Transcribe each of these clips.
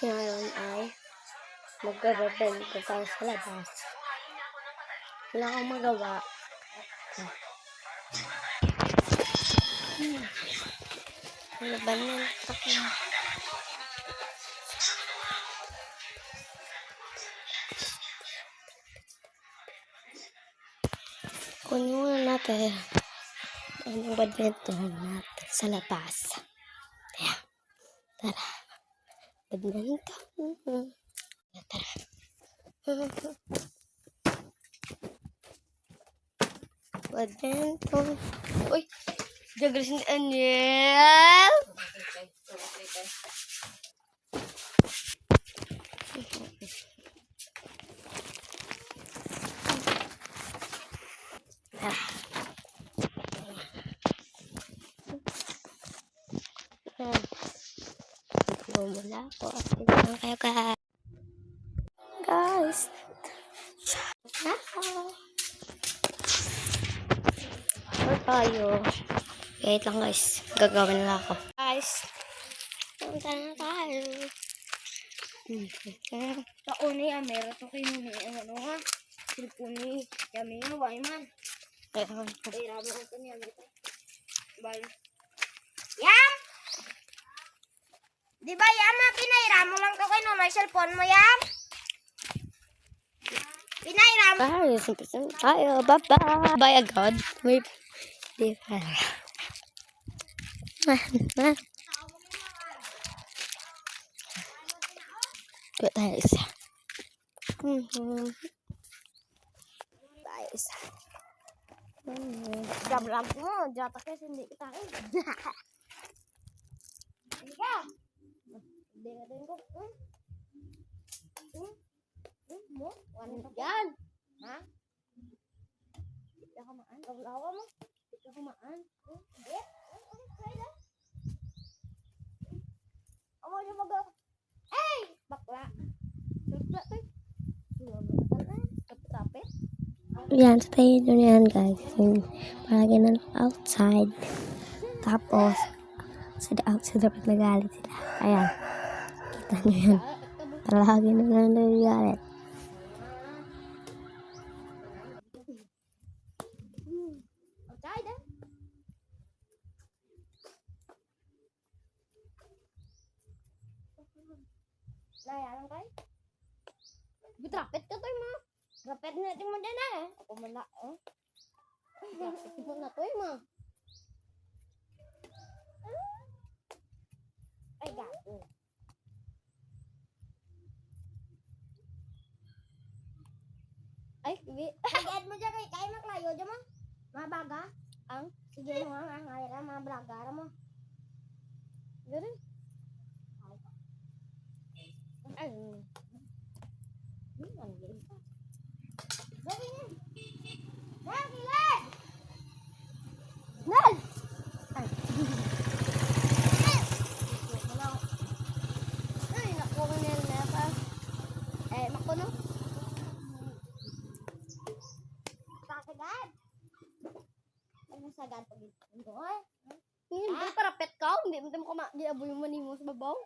Ngayon ay magbababenta tayo sa labas. Wala akong magawa. Labanan ako. Kunin muna natin ang badminton natin sa labas. Kaya, tara. Badminton. Tara. Badminton. Uy! Jagal si Daniel! Wala po. Tignan kayo guys. Or tayo. Wait lang guys. Gagawin na ako. Guys. Punta na tayo. Taon ni Amera to kayo ni ano ha. Silpon ni Yami nga man. Kailangan ko. Iramo ko niya dito. Bye. Yam! Di ba Yam, pinairamo lang to kayo no may cellphone mo Yam? Pinairamo. Guys, umpisa na tayo. Bye-bye. Bye agad. Wait. Di ba? Kuha tayo isa. Tayo isa. Gablag mo, jata kasi hindi kita rin. Hindi ka. Hindi na din ko. Mo? Yan. Ha? Hindi ako maan. Gablawa mo. Hindi ako maan. Hindi. Amo niyo mag... Hey! Bakla. Bakla to. Tapit-tapit. Yan, sa tayo nyo yan guys. Palagi na outside. Tapos, sa dapat nagalit sila. Ayan. Kita nyo yan. Palagi na nagalit. Outside eh. Nayalang kayo? Bitrapit ka tayo ma. Rapet natin mo dyan eh. Ako mala eh. Rapet mo na to eh ma. Ay gato. Ay, nag-add mo dyan kay maklayo dyan mo. Mabaga. Ang sige mo nga ngayon mga blagara mo. Gano'n. Ay. Ang galing pa. Dali niya. Dali! Nal! Ay. Ay, naku ko nila na pa. Eh, makuno. Sagad. Ano sagad pag ito? Hindi para pet ka. Hindi mo ma-diaboy mo manimo sa babaw.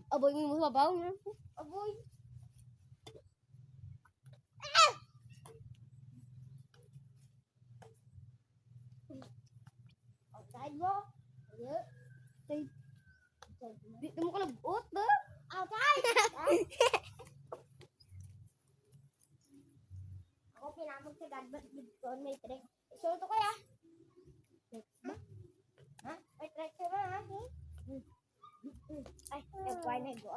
Aboy mo sa babaw. Aboy. Outside mo. Outside. Di mo ka labot ba? Outside. Ako pinamag sa gadbat dito. May trick. Show to kaya. Ha? May trick siya ba ha? Ay, nagkuhay na go.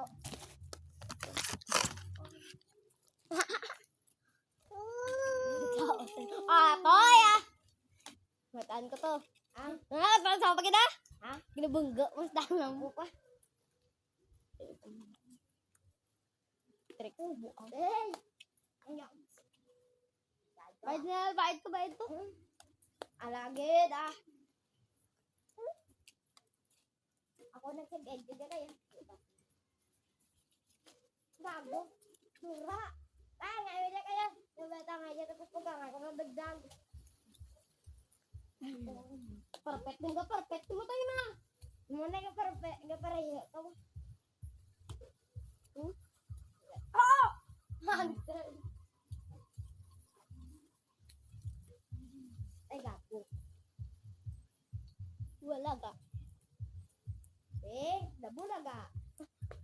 Toy ah! Mataan ko to. Parang sama pa kita? Ha? Ginabunggo. Mas dahil lang mo pa. Trick ko. Hey! Bayad na, bayad to. Alagid ah. Ako nagsag-edge ka kaya. Gago. Sura. Ngayon na kaya. Nabata nga dyan. Tapos pagkakay ko nabagdag. Perfect mo tayo na. Muna ka para iya ka. Oh! Hunter. Ay, gapo. Wala ka. Dabo na ka.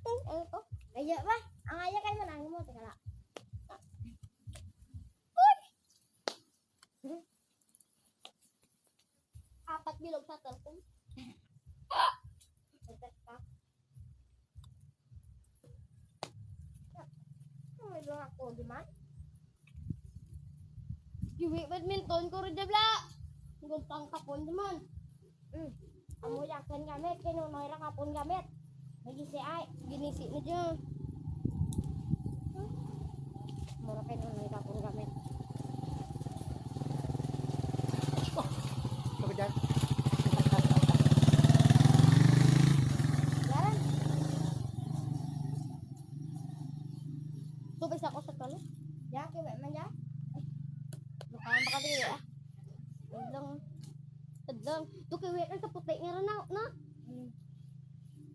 Ano to? Aya ba? Ang aya kayo manangin mo. Teka lang. Uy! Apat bilog sa cellphone. Ito pa. May doon ako, di man? Iwi badminton ko rin dabla. Guntang kapon di man. Amo yakin gamit, kinunoy ra kapon gamit. Nagisi ay, ginisi na dyan. Mura kinunoy kapon gamit. Sabi dyan. Yaran. Tubig ako sa talo. Ya, kiwi man ya. Bukan baka dili ah. Tadlang. Tu kiwi kan sa puti nga na.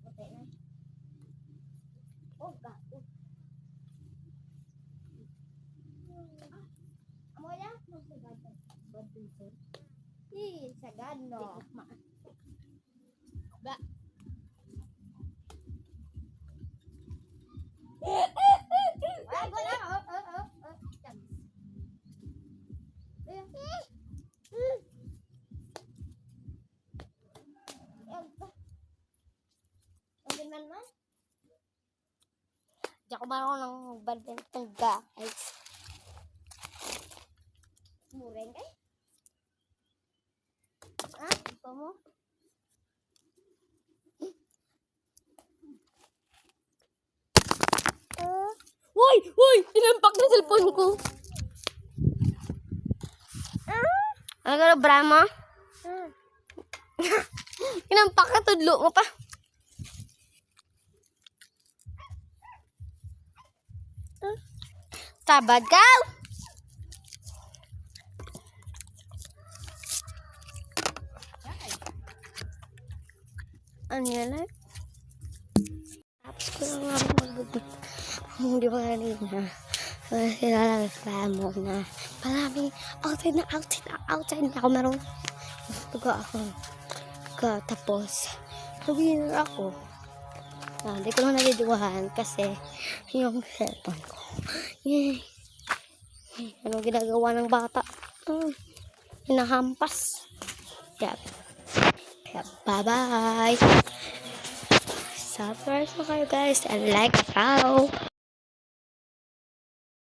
Puti na. Oh, gato. Amo ya, no sagad. Badminton. Sagad no. Ba. Ay, wala. Yan. Ang man. Di ako marunong ng badminton, guys. Mureng kay. Ito mo? Uy! Uy! Tinampak na cellphone ko. Ano ka na, Brahma? Tinampak na, tudlo mo pa. Tabad ka! Ano yan eh? Tapos ko lang nga mag-good. Hindi pa kanina. Sila mo na maraming outside. Hindi ako marunong. Tuga ako. Tapos, winner ako. Hindi ko lang nagiduhan kasi yung cellphone ko. Yay! Ano ginagawa ng bata? Hinahampas. Yep. Bye-bye! Subscribe mo kayo guys and like how.